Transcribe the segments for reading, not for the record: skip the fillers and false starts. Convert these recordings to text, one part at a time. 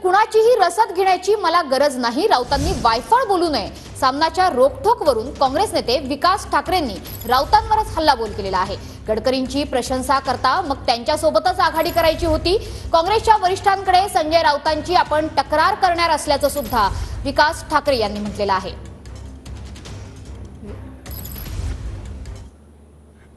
कुणाचीही रसद घेण्याची मला गरज नाही, राऊतांनी वायफळ बोलू नये। सामनाच्या रोखठोकवरून काँग्रेस नेते विकास ठाकरेंनी राऊतांवरच हल्लाबोल केलेला आहे। गडकरींची प्रशंसा करता मग त्यांच्यासोबतच आघाडी करायची होती। काँग्रेसच्या वरिष्ठांकडे संजय राऊतांची आपण तक्रार करणार असल्याचं सुद्धा विकास ठाकरे यांनी म्हटलेलं आहे।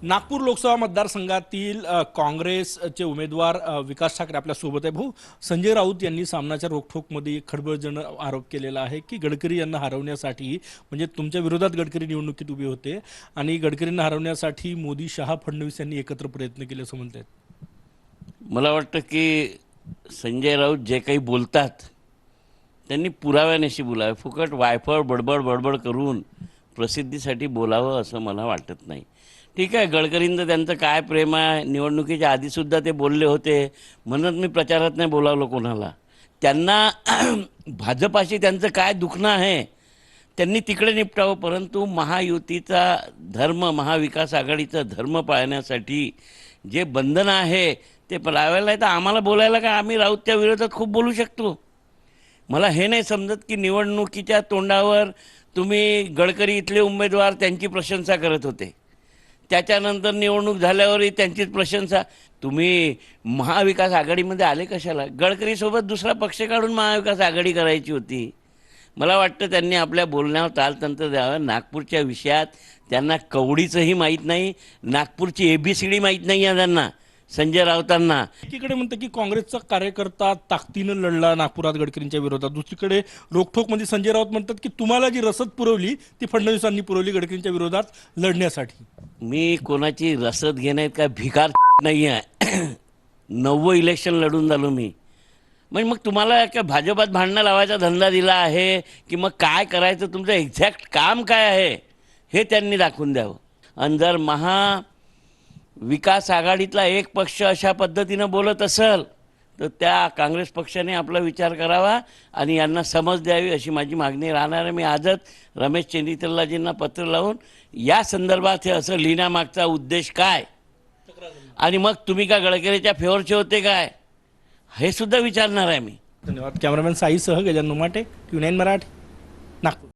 नागपूर लोकसभा मतदारसंघातील काँग्रेसचे उमेदवार विकास ठाकरे आपल्या सोबत आहे। भाऊ, संजय राऊत यांनी सामनाच्या रोखठोकमध्ये खळबळजनक आरोप केलेला आहे की गडकरी यांना हरवण्यासाठी, म्हणजे तुमच्या विरोधात गडकरी निवडणुकीत उभे होते आणि गडकरींना हरवण्यासाठी मोदी, शहा, फडणवीस यांनी एकत्र प्रयत्न केले असं म्हणतात। मला वाटतं की संजय राऊत जे काही बोलतात त्यांनी पुराव्यानिशी बोलावे, फुकट वायफळ बडबड करून प्रसिद्धीसाठी बोलावं असं मला वाटत नाही। ठीक आहे, गडकरींचं त्यांचं काय प्रेम आहे, निवडणुकीच्या आधीसुद्धा ते बोलले होते, म्हणून मी प्रचारात नाही बोलावलं कोणाला। त्यांना भाजपाशी त्यांचं काय दुखणं आहे त्यांनी तिकडे निपटावं, परंतु महायुतीचा धर्म, महाविकास आघाडीचा धर्म पाळण्यासाठी जे बंधन आहे ते लावायला आहे। तर आम्हाला बोलायला काय, आम्ही राऊतच्या विरोधात खूप बोलू शकतो। मला हे नाही समजत की निवडणुकीच्या तोंडावर तुम्ही गडकरी इथले उमेदवार त्यांची प्रशंसा करत होते, त्याच्यानंतर निवडणूक झाल्यावरही त्यांचीच प्रशंसा। तुम्ही महाविकास आघाडीमध्ये आले कशाला? गडकरीसोबत दुसरा पक्ष काढून महाविकास आघाडी करायची होती। मला वाटतं त्यांनी आपल्या बोलण्यावर तालतंत्र द्यावं। नागपूरच्या विषयात त्यांना कवडीचंही माहीत नाही, नागपूरची ABCD माहीत नाही आहे त्यांना, संजय राऊतांना। एकीकडे म्हणतं की काँग्रेसचा कार्यकर्ता ताकदीनं लढला नागपुरात गडकरींच्या विरोधात, दुसरीकडे रोखठोकमध्ये संजय राऊत म्हणतात की तुम्हाला जी रसद पुरवली ती फडणवीसांनी पुरवली गडकरींच्या विरोधात लढण्यासाठी। मी कोणाची रसद घेण्यात काय भिकार नाही आहे। 9 इलेक्शन लढून झालो मी। मग तुम्हाला काय भाजपात भांडणं लावायचा धंदा दिला आहे की मग काय करायचं, तुमचं एक्झॅक्ट काम काय आहे हे त्यांनी दाखवून द्यावं। आणि जर महाविकास आघाडीतला एक पक्ष अशा पद्धतीनं बोलत असेल तर त्या काँग्रेस पक्षाने आपला विचार करावा आणि यांना समज द्यावी अशी माझी मागणी राहणार आहे। मी आजच रमेश चेन्नीतलाजींना पत्र लावून या संदर्भात हे असं लिहिण्यामागचा उद्देश काय आणि मग तुम्ही का गडकरीच्या फेवरचे होते काय हे सुद्धा विचारणार आहे मी। धन्यवाद। कॅमेरामॅन साईसह गजानन उमाटे, Q9 मराठी, नागपूर।